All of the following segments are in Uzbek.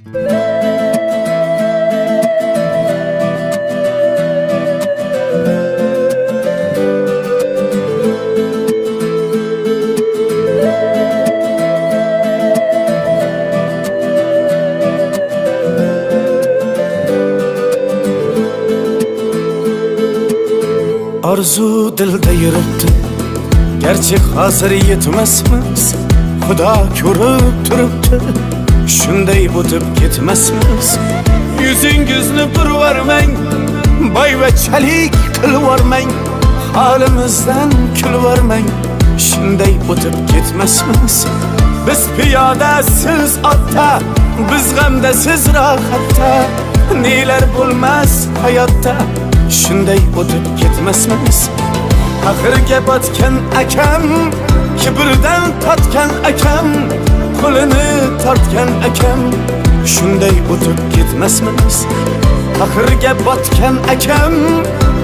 Arzu dilda yuribdi, gerçek hazır yetmesmiz. Xudo ko'rib turibdi, shunday o'tib ketmasmiz. Yuzingizni purvarmang, boyvachalik qilvormang, holimizdan kulvormang, shunday o'tib ketmasmiz. Biz piyoda, siz otda, biz g'amda, siz rohatda, nelar bo'lmas hayotda, shunday o'tib ketmasmiz. Axirga botgan akam, kibrdan totgan akam, qo'lini tortgan akam, shunday o'tib ketmasmiz. Axirga botgan akam,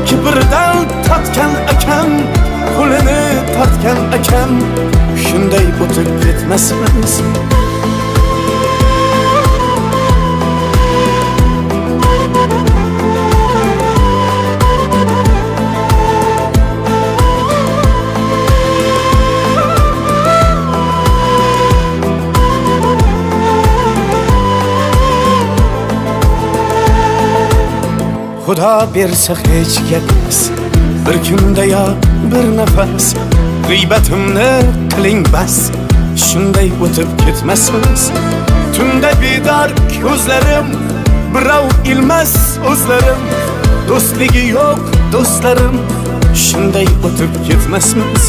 kibrdan totgan akam, qo'lini tortgan akam, shunday o'tib ketmasmiz. Xudo bersa hech gapmas, bir kunda yo bir nafas, g'iybatimni qiling bas, shunday o'tib ketmasmiz. Tunda bedor ko'zlarim, birov ilmas o'zlarim, do'stligi yo'q do'stlarim, shunday o'tib ketmasmiz.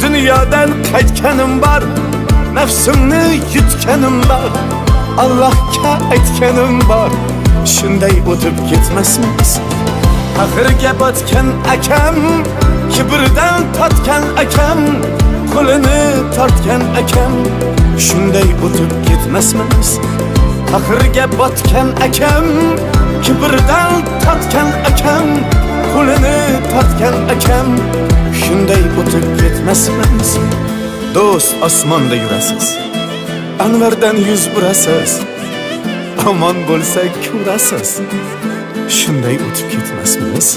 Dunyodan qaytganim bor, nafsimni yutganim bor, Allohga aytganim bor, shunday o'tib ketmasmiz. Axirga botgan akam, kibrdan totgan akam, qo'lini tortgan akam, shunday o'tib ketmasmiz. Axirga botgan akam, kibrdan totgan akam, qo'lini tortgan akam, shunday o'tib ketmasmiz. Do'st, osmonda yurasiz, anvardan yuz burasiz, omon bo'lsak ko'rasiz, shunday o'tib ketmasmiz.